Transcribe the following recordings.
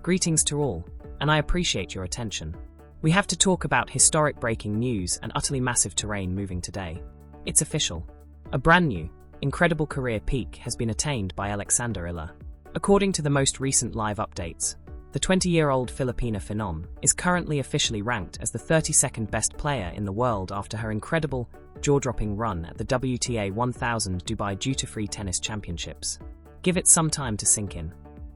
Greetings to all, and I appreciate your attention. We have to talk about historic breaking news and utterly massive terrain moving today. It's official. A brand new, incredible career peak has been attained by Alexandra Eala. According to the most recent live updates, the 20-year-old Filipina phenom is currently officially ranked as the 32nd best player in the world after her incredible, jaw-dropping run at the WTA 1000 Dubai Duty-Free Tennis Championships. Give it some time to sink in.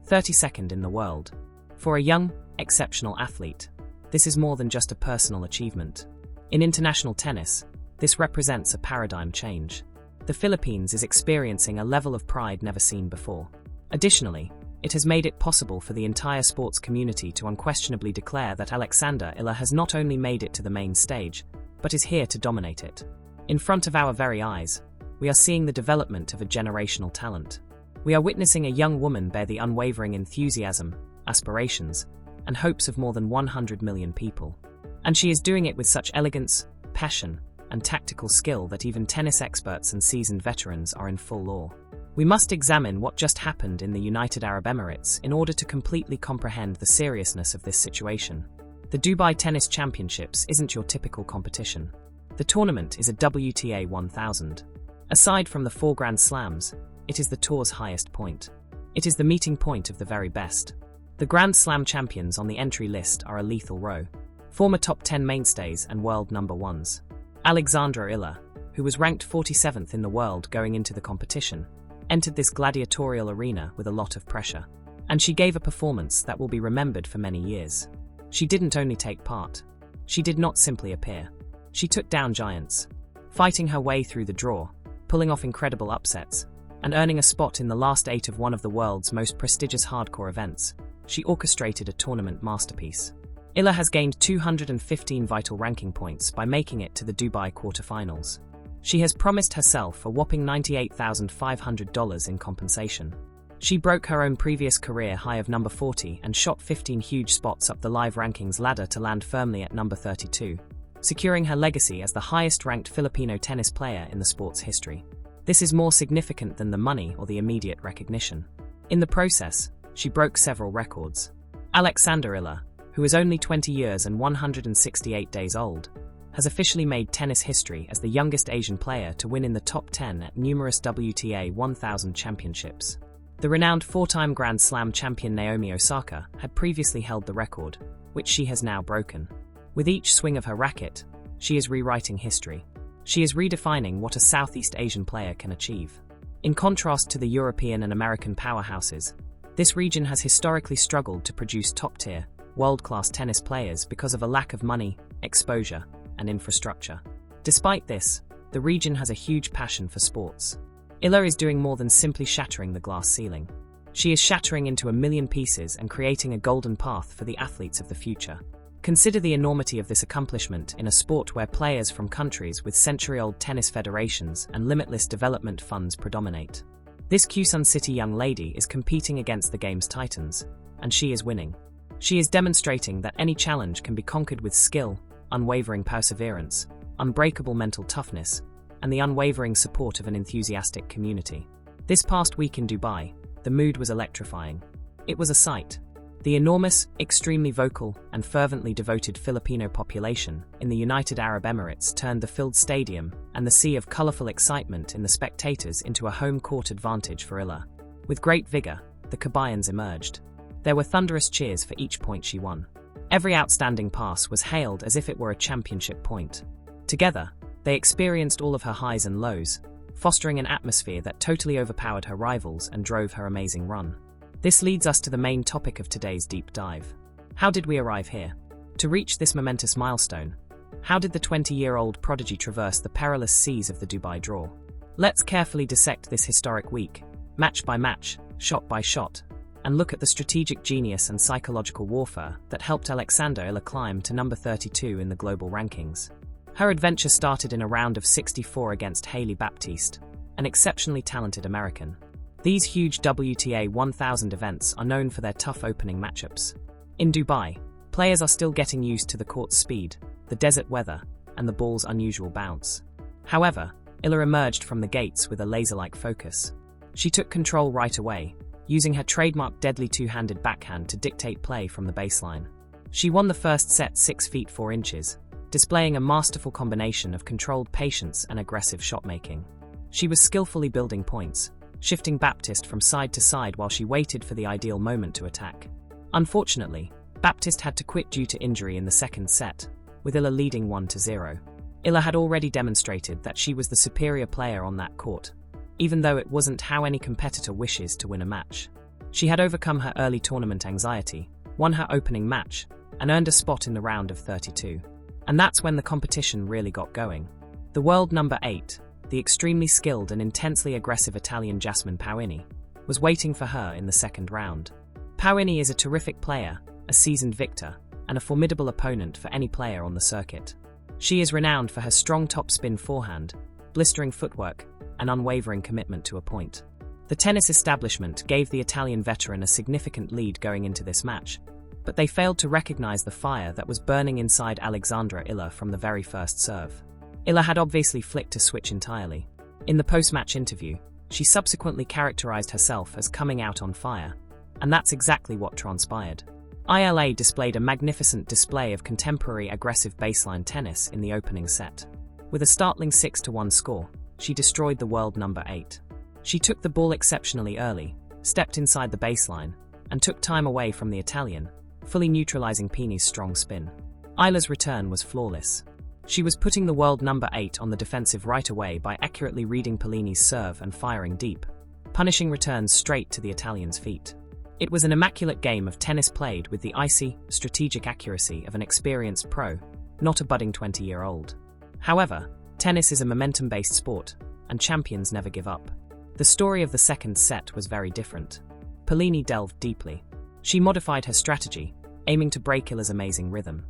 32nd in the world. For a young, exceptional athlete, this is more than just a personal achievement. In international tennis, this represents a paradigm change. The Philippines is experiencing a level of pride never seen before. Additionally, it has made it possible for the entire sports community to unquestionably declare that Alexandra Eala has not only made it to the main stage, but is here to dominate it. In front of our very eyes, we are seeing the development of a generational talent. We are witnessing a young woman bear the unwavering enthusiasm, aspirations, and hopes of more than 100 million people. And she is doing it with such elegance, passion, and tactical skill that even tennis experts and seasoned veterans are in full awe. We must examine what just happened in the United Arab Emirates in order to completely comprehend the seriousness of this situation. The Dubai Tennis Championships isn't your typical competition. The tournament is a WTA 1000. Aside from the 4 Grand Slams, it is the tour's highest point. It is the meeting point of the very best. The Grand Slam champions on the entry list are a lethal row. Former top 10 mainstays and world number ones. Alexandra Eala, who was ranked 47th in the world going into the competition, entered this gladiatorial arena with a lot of pressure. And she gave a performance that will be remembered for many years. She didn't only take part. She did not simply appear. She took down giants, fighting her way through the draw, pulling off incredible upsets, and earning a spot in the last 8 of one of the world's most prestigious hardcore events. She orchestrated a tournament masterpiece. Eala has gained 215 vital ranking points by making it to the Dubai quarterfinals. She has promised herself a whopping $98,500 in compensation. She broke her own previous career high of number 40 and shot 15 huge spots up the live rankings ladder to land firmly at number 32, securing her legacy as the highest-ranked Filipino tennis player in the sport's history. This is more significant than the money or the immediate recognition. In the process, she broke several records. Alexandra Eala, who is only 20 years and 168 days old, has officially made tennis history as the youngest Asian player to win in the top 10 at numerous WTA 1000 championships. The renowned 4-time Grand Slam champion Naomi Osaka had previously held the record, which she has now broken. With each swing of her racket, she is rewriting history. She is redefining what a Southeast Asian player can achieve. In contrast to the European and American powerhouses, this region has historically struggled to produce top-tier, world-class tennis players because of a lack of money, exposure, and infrastructure. Despite this, the region has a huge passion for sports. Eala is doing more than simply shattering the glass ceiling. She is shattering into a million pieces and creating a golden path for the athletes of the future. Consider the enormity of this accomplishment in a sport where players from countries with century-old tennis federations and limitless development funds predominate. This Quezon City young lady is competing against the game's titans, and she is winning. She is demonstrating that any challenge can be conquered with skill, unwavering perseverance, unbreakable mental toughness, and the unwavering support of an enthusiastic community. This past week in Dubai, the mood was electrifying. It was a sight. The enormous, extremely vocal, and fervently devoted Filipino population in the United Arab Emirates turned the filled stadium and the sea of colorful excitement in the spectators into a home court advantage for Eala. With great vigor, the Kabayans emerged. There were thunderous cheers for each point she won. Every outstanding pass was hailed as if it were a championship point. Together, they experienced all of her highs and lows, fostering an atmosphere that totally overpowered her rivals and drove her amazing run. This leads us to the main topic of today's deep dive. How did we arrive here? To reach this momentous milestone, how did the 20-year-old prodigy traverse the perilous seas of the Dubai draw? Let's carefully dissect this historic week, match by match, shot by shot, and look at the strategic genius and psychological warfare that helped Alexandra Eala climb to number 32 in the global rankings. Her adventure started in a round of 64 against Hailey Baptiste, an exceptionally talented American. These huge WTA 1000 events are known for their tough opening matchups. In Dubai, players are still getting used to the court's speed, the desert weather, and the ball's unusual bounce. However, Eala emerged from the gates with a laser-like focus. She took control right away, using her trademark deadly two-handed backhand to dictate play from the baseline. She won the first set 6 feet 4 inches, displaying a masterful combination of controlled patience and aggressive shot-making. She was skillfully building points, shifting Baptiste from side to side while she waited for the ideal moment to attack. Unfortunately, Baptiste had to quit due to injury in the second set, with Eala leading 1-0. Eala had already demonstrated that she was the superior player on that court, even though it wasn't how any competitor wishes to win a match. She had overcome her early tournament anxiety, won her opening match, and earned a spot in the round of 32. And that's when the competition really got going. The world number 8, the extremely skilled and intensely aggressive Italian Jasmine Paolini, was waiting for her in the second round. Paolini is a terrific player, a seasoned victor, and a formidable opponent for any player on the circuit. She is renowned for her strong topspin forehand, blistering footwork, and unwavering commitment to a point. The tennis establishment gave the Italian veteran a significant lead going into this match, but they failed to recognize the fire that was burning inside Alexandra Eala from the very first serve. Eala had obviously flicked a switch entirely. In the post-match interview, she subsequently characterized herself as coming out on fire, and that's exactly what transpired. Eala displayed a magnificent display of contemporary aggressive baseline tennis in the opening set. With a startling 6-1 score, she destroyed the world number 8. She took the ball exceptionally early, stepped inside the baseline, and took time away from the Italian, fully neutralizing Paolini's strong spin. Eala's return was flawless. She was putting the world number 8 on the defensive right away by accurately reading Paolini's serve and firing deep, punishing returns straight to the Italian's feet. It was an immaculate game of tennis played with the icy, strategic accuracy of an experienced pro, not a budding 20-year-old. However, tennis is a momentum-based sport, and champions never give up. The story of the second set was very different. Paolini delved deeply. She modified her strategy, aiming to break Eala's amazing rhythm.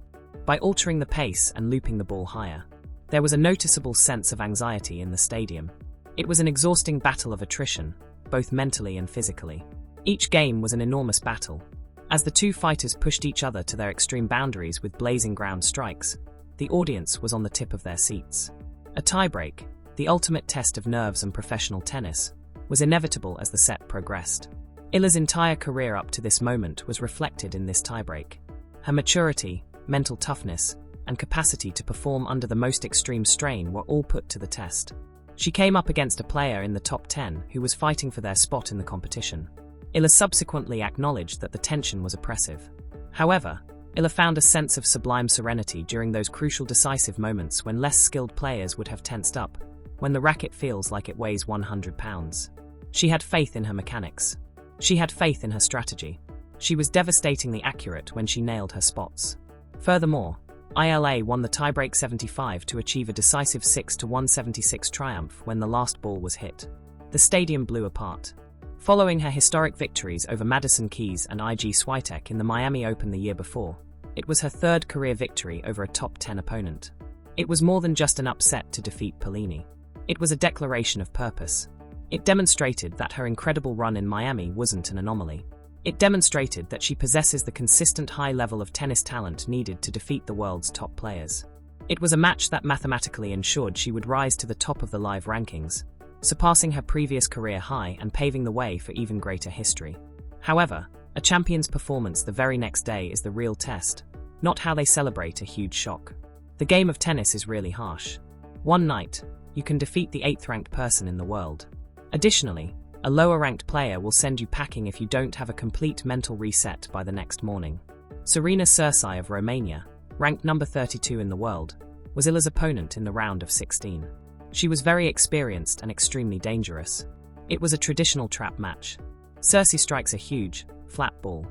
By altering the pace and looping the ball higher, there was a noticeable sense of anxiety in the stadium. It was an exhausting battle of attrition, both mentally and physically. Each game was an enormous battle. As the two fighters pushed each other to their extreme boundaries with blazing ground strikes, the audience was on the tip of their seats. A tiebreak, the ultimate test of nerves and professional tennis, was inevitable as the set progressed. Eala's entire career up to this moment was reflected in this tiebreak. Her maturity, mental toughness, and capacity to perform under the most extreme strain were all put to the test. She came up against a player in the top 10 who was fighting for their spot in the competition. Eala subsequently acknowledged that the tension was oppressive. However, Eala found a sense of sublime serenity during those crucial decisive moments when less skilled players would have tensed up, when the racket feels like it weighs 100 pounds. She had faith in her mechanics. She had faith in her strategy. She was devastatingly accurate when she nailed her spots. Furthermore, Eala won the tiebreak 75 to achieve a decisive 6-176 triumph when the last ball was hit. The stadium blew apart. Following her historic victories over Madison Keys and Iga Swiatek in the Miami Open the year before, it was her third career victory over a top 10 opponent. It was more than just an upset to defeat Paolini. It was a declaration of purpose. It demonstrated that her incredible run in Miami wasn't an anomaly. It demonstrated that she possesses the consistent high level of tennis talent needed to defeat the world's top players. It was a match that mathematically ensured she would rise to the top of the live rankings, surpassing her previous career high and paving the way for even greater history. However, a champion's performance the very next day is the real test, not how they celebrate a huge shock. The game of tennis is really harsh. One night, you can defeat the 8th-ranked person in the world. Additionally, a lower-ranked player will send you packing if you don't have a complete mental reset by the next morning. Serena Cersei of Romania, ranked number 32 in the world, was Eala's opponent in the round of 16. She was very experienced and extremely dangerous. It was a traditional trap match. Cersei strikes a huge, flat ball.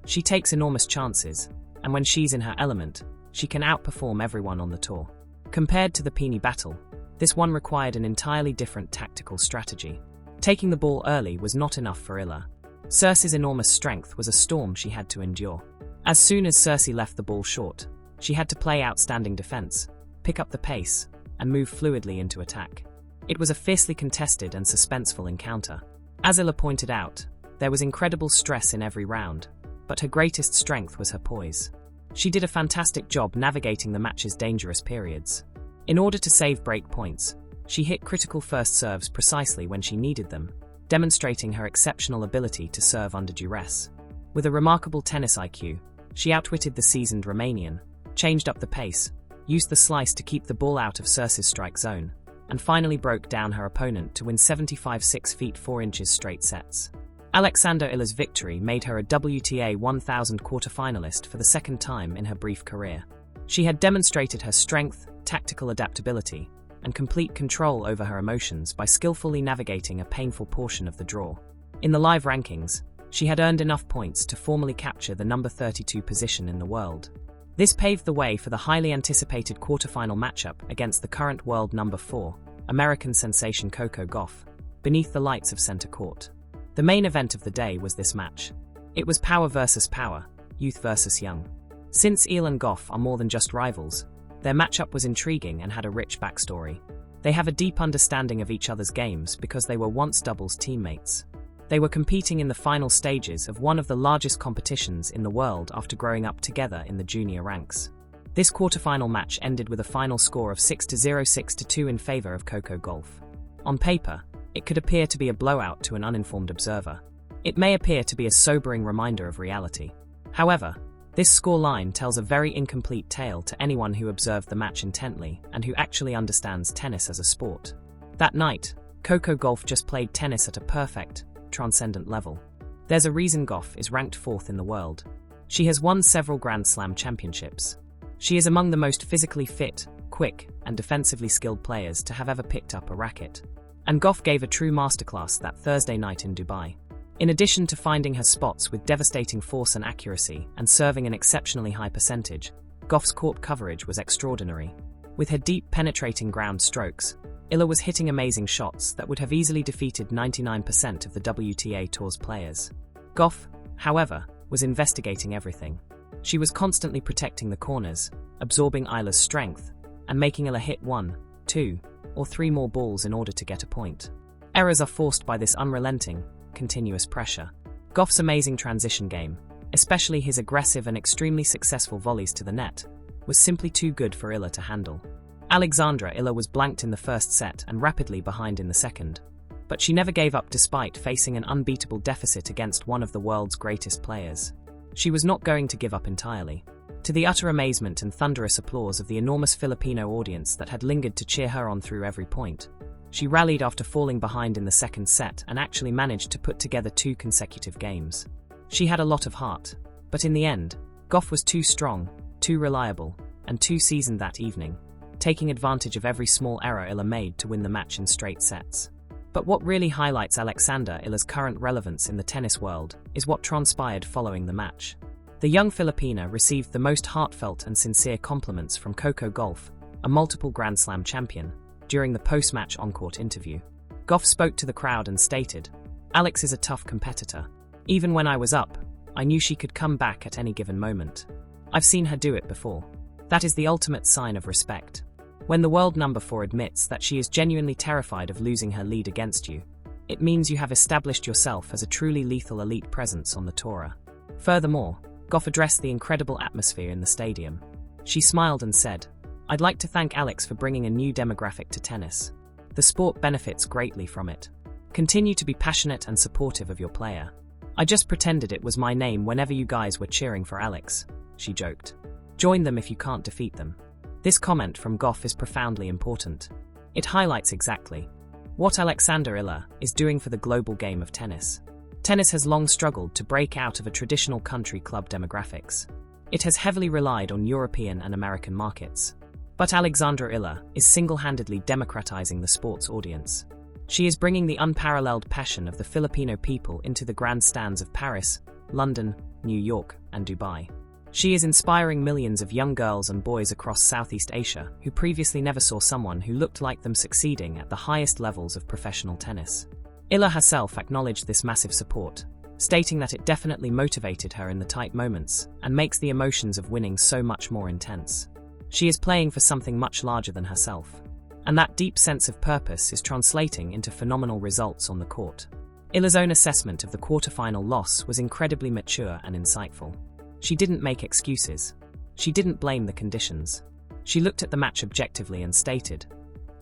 She takes enormous chances, and when she's in her element, she can outperform everyone on the tour. Compared to the Paolini battle, this one required an entirely different tactical strategy. Taking the ball early was not enough for Eala. Cersei's enormous strength was a storm she had to endure. As soon as Cersei left the ball short, she had to play outstanding defense, pick up the pace, and move fluidly into attack. It was a fiercely contested and suspenseful encounter. As Eala pointed out, there was incredible stress in every round, but her greatest strength was her poise. She did a fantastic job navigating the match's dangerous periods. In order to save break points, she hit critical first serves precisely when she needed them, demonstrating her exceptional ability to serve under duress. With a remarkable tennis IQ, she outwitted the seasoned Romanian, changed up the pace, used the slice to keep the ball out of Serse's strike zone, and finally broke down her opponent to win 75 6 feet 4 inches straight sets. Alexandra Eala's victory made her a WTA 1000 quarterfinalist for the second time in her brief career. She had demonstrated her strength, tactical adaptability, and complete control over her emotions by skillfully navigating a painful portion of the draw. In the live rankings, she had earned enough points to formally capture the number 32 position in the world. This paved the way for the highly anticipated quarterfinal matchup against the current world number 4, American sensation Coco Gauff, beneath the lights of center court. The main event of the day was this match. It was power versus power, youth versus young. Since Eala and Gauff are more than just rivals, their matchup was intriguing and had a rich backstory. They have a deep understanding of each other's games because they were once doubles teammates. They were competing in the final stages of one of the largest competitions in the world after growing up together in the junior ranks. This quarterfinal match ended with a final score of 6-0, 6-2 in favor of Coco Gauff. On paper, it could appear to be a blowout to an uninformed observer. It may appear to be a sobering reminder of reality. However, this scoreline tells a very incomplete tale to anyone who observed the match intently and who actually understands tennis as a sport. That night, Coco Gauff just played tennis at a perfect, transcendent level. There's a reason Gauff is ranked 4th in the world. She has won several Grand Slam championships. She is among the most physically fit, quick, and defensively skilled players to have ever picked up a racket. And Gauff gave a true masterclass that Thursday night in Dubai. In addition to finding her spots with devastating force and accuracy and serving an exceptionally high percentage, Gauff's court coverage was extraordinary. With her deep, penetrating ground strokes, Eala was hitting amazing shots that would have easily defeated 99% of the WTA Tour's players. Gauff, however, was investigating everything. She was constantly protecting the corners, absorbing Eala's strength, and making Eala hit 1, 2, or 3 more balls in order to get a point. Errors are forced by this unrelenting, continuous pressure. Gauff's amazing transition game, especially his aggressive and extremely successful volleys to the net, was simply too good for Eala to handle. Alexandra Eala was blanked in the first set and rapidly behind in the second, but she never gave up despite facing an unbeatable deficit against one of the world's greatest players. She was not going to give up entirely. To the utter amazement and thunderous applause of the enormous Filipino audience that had lingered to cheer her on through every point, she rallied after falling behind in the second set and actually managed to put together 2 consecutive games. She had a lot of heart, but in the end, Gauff was too strong, too reliable, and too seasoned that evening, taking advantage of every small error Eala made to win the match in straight sets. But what really highlights Alexandra Eala's current relevance in the tennis world is what transpired following the match. The young Filipina received the most heartfelt and sincere compliments from Coco Gauff, a multiple Grand Slam champion, during the post-match on-court interview. Gauff spoke to the crowd and stated, "Alex is a tough competitor. Even when I was up, I knew she could come back at any given moment. I've seen her do it before. That is the ultimate sign of respect. When the world number 4 admits that she is genuinely terrified of losing her lead against you, it means you have established yourself as a truly lethal elite presence on the tour." Furthermore, Gauff addressed the incredible atmosphere in the stadium. She smiled and said, "I'd like to thank Alex for bringing a new demographic to tennis. The sport benefits greatly from it. Continue to be passionate and supportive of your player. I just pretended it was my name whenever you guys were cheering for Alex," she joked. "Join them if you can't defeat them." This comment from Gauff is profoundly important. It highlights exactly what Alexandra Eala is doing for the global game of tennis. Tennis has long struggled to break out of a traditional country club demographics. It has heavily relied on European and American markets. But Alexandra Eala is single-handedly democratizing the sports audience. She is bringing the unparalleled passion of the Filipino people into the grandstands of Paris, London, New York, and Dubai. She is inspiring millions of young girls and boys across Southeast Asia who previously never saw someone who looked like them succeeding at the highest levels of professional tennis. Eala herself acknowledged this massive support, stating that it definitely motivated her in the tight moments and makes the emotions of winning so much more intense. She is playing for something much larger than herself, and that deep sense of purpose is translating into phenomenal results on the court. Eala's own assessment of the quarterfinal loss was incredibly mature and insightful. She didn't make excuses. She didn't blame the conditions. She looked at the match objectively and stated,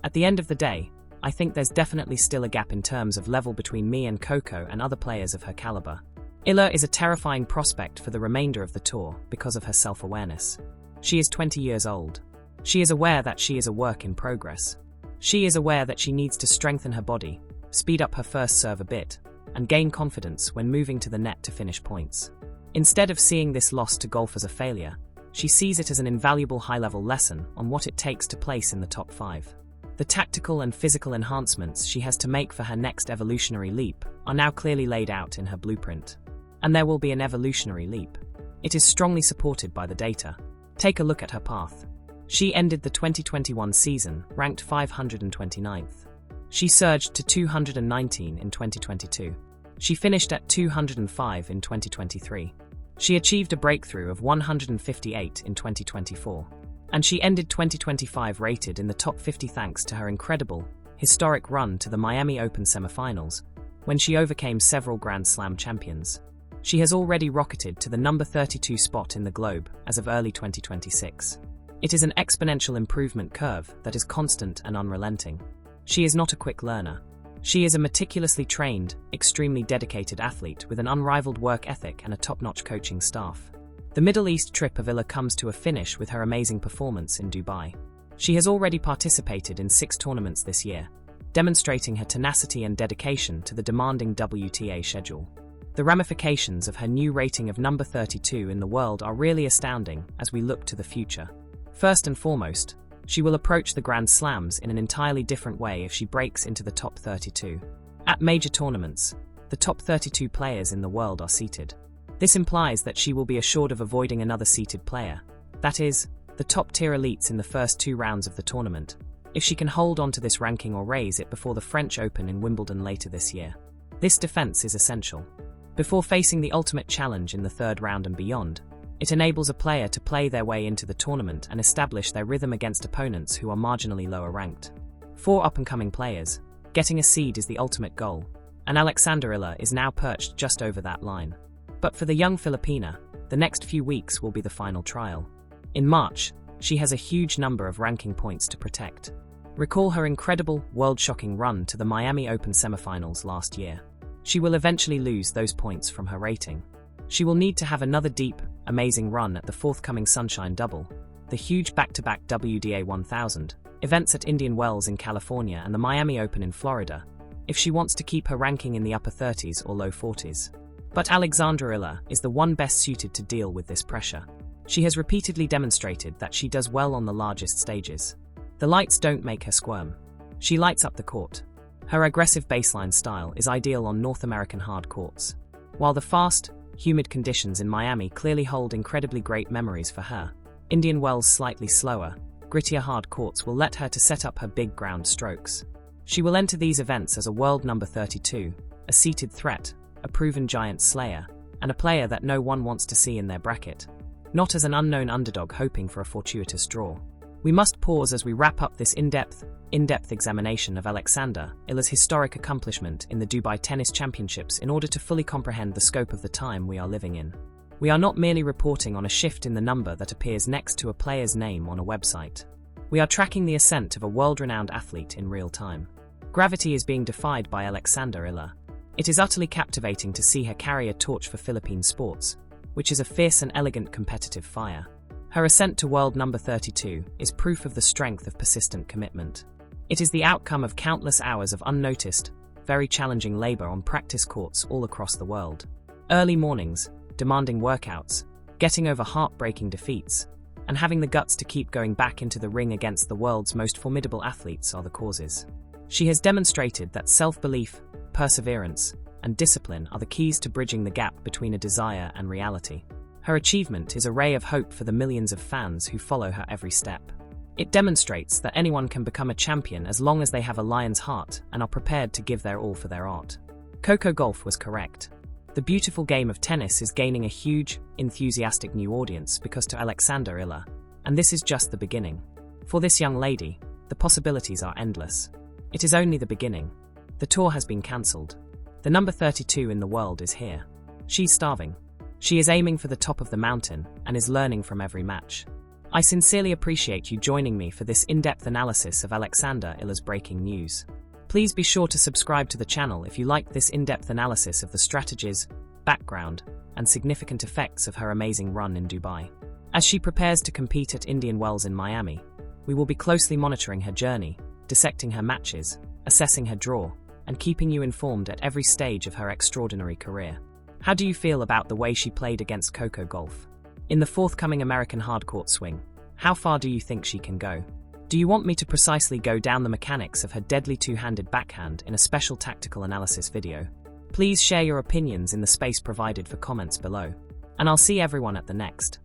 "At the end of the day, I think there's definitely still a gap in terms of level between me and Coco and other players of her caliber. Eala is a terrifying prospect for the remainder of the tour because of her self-awareness. She is 20 years old. She is aware that she is a work in progress. She is aware that she needs to strengthen her body, speed up her first serve a bit, and gain confidence when moving to the net to finish points. Instead of seeing this loss to golf as a failure, she sees it as an invaluable high-level lesson on what it takes to place in the top 5. The tactical and physical enhancements she has to make for her next evolutionary leap are now clearly laid out in her blueprint. And there will be an evolutionary leap. It is strongly supported by the data. Take a look at her path. She ended the 2021 season ranked 529th. She surged to 219 in 2022. She finished at 205 in 2023. She achieved a breakthrough of 158 in 2024. And she ended 2025 rated in the top 50 thanks to her incredible, historic run to the Miami Open semifinals, when she overcame several Grand Slam champions. She has already rocketed to the number 32 spot in the globe as of early 2026. It is an exponential improvement curve that is constant and unrelenting. She is not a quick learner. She is a meticulously trained, extremely dedicated athlete with an unrivaled work ethic and a top-notch coaching staff. The Middle East trip of Eala comes to a finish with her amazing performance in Dubai. She has already participated in 6 tournaments this year, demonstrating her tenacity and dedication to the demanding WTA schedule. The ramifications of her new rating of number 32 in the world are really astounding as we look to the future. First and foremost, she will approach the Grand Slams in an entirely different way if she breaks into the top 32. At major tournaments, the top 32 players in the world are seated. This implies that she will be assured of avoiding another seated player, that is, the top-tier elites in the first 2 rounds of the tournament, if she can hold on to this ranking or raise it before the French Open in Wimbledon later this year. This defense is essential. Before facing the ultimate challenge in the 3rd round and beyond, it enables a player to play their way into the tournament and establish their rhythm against opponents who are marginally lower ranked. For up-and-coming players, getting a seed is the ultimate goal, and Alexandra Eala is now perched just over that line. But for the young Filipina, the next few weeks will be the final trial. In March, she has a huge number of ranking points to protect. Recall her incredible, world-shocking run to the Miami Open semifinals last year. She will eventually lose those points from her rating. She will need to have another deep, amazing run at the forthcoming Sunshine Double, the huge back-to-back WDA 1000, events at Indian Wells in California and the Miami Open in Florida, if she wants to keep her ranking in the upper 30s or low 40s. But Alexandra Eala is the one best suited to deal with this pressure. She has repeatedly demonstrated that she does well on the largest stages. The lights don't make her squirm. She lights up the court. Her aggressive baseline style is ideal on North American hard courts, while the fast, humid conditions in Miami clearly hold incredibly great memories for her. Indian Wells' slightly slower, grittier hard courts will let her to set up her big ground strokes. She will enter these events as a world number 32, a seated threat, a proven giant slayer, and a player that no one wants to see in their bracket. Not as an unknown underdog hoping for a fortuitous draw. We must pause as we wrap up this in-depth examination of Alexandra Eala's historic accomplishment in the Dubai Tennis Championships in order to fully comprehend the scope of the time we are living in. We are not merely reporting on a shift in the number that appears next to a player's name on a website. We are tracking the ascent of a world-renowned athlete in real time. Gravity is being defied by Alexandra Eala. It is utterly captivating to see her carry a torch for Philippine sports, which is a fierce and elegant competitive fire. Her ascent to world number 32 is proof of the strength of persistent commitment. It is the outcome of countless hours of unnoticed, very challenging labor on practice courts all across the world. Early mornings, demanding workouts, getting over heartbreaking defeats, and having the guts to keep going back into the ring against the world's most formidable athletes are the causes. She has demonstrated that self-belief, perseverance, and discipline are the keys to bridging the gap between a desire and reality. Her achievement is a ray of hope for the millions of fans who follow her every step. It demonstrates that anyone can become a champion as long as they have a lion's heart and are prepared to give their all for their art. Coco Gauff was correct. The beautiful game of tennis is gaining a huge, enthusiastic new audience because to Alexandra Eala, and this is just the beginning. For this young lady, the possibilities are endless. It is only the beginning. The tour has been cancelled. The number 32 in the world is here. She's starving. She is aiming for the top of the mountain and is learning from every match. I sincerely appreciate you joining me for this in-depth analysis of Alexandra Eala's breaking news. Please be sure to subscribe to the channel if you liked this in-depth analysis of the strategies, background, and significant effects of her amazing run in Dubai. As she prepares to compete at Indian Wells in Miami, we will be closely monitoring her journey, dissecting her matches, assessing her draw, and keeping you informed at every stage of her extraordinary career. How do you feel about the way she played against Coco Gauff? In the forthcoming American hardcourt swing, how far do you think she can go? Do you want me to precisely go down the mechanics of her deadly two-handed backhand in a special tactical analysis video? Please share your opinions in the space provided for comments below. And I'll see everyone at the next.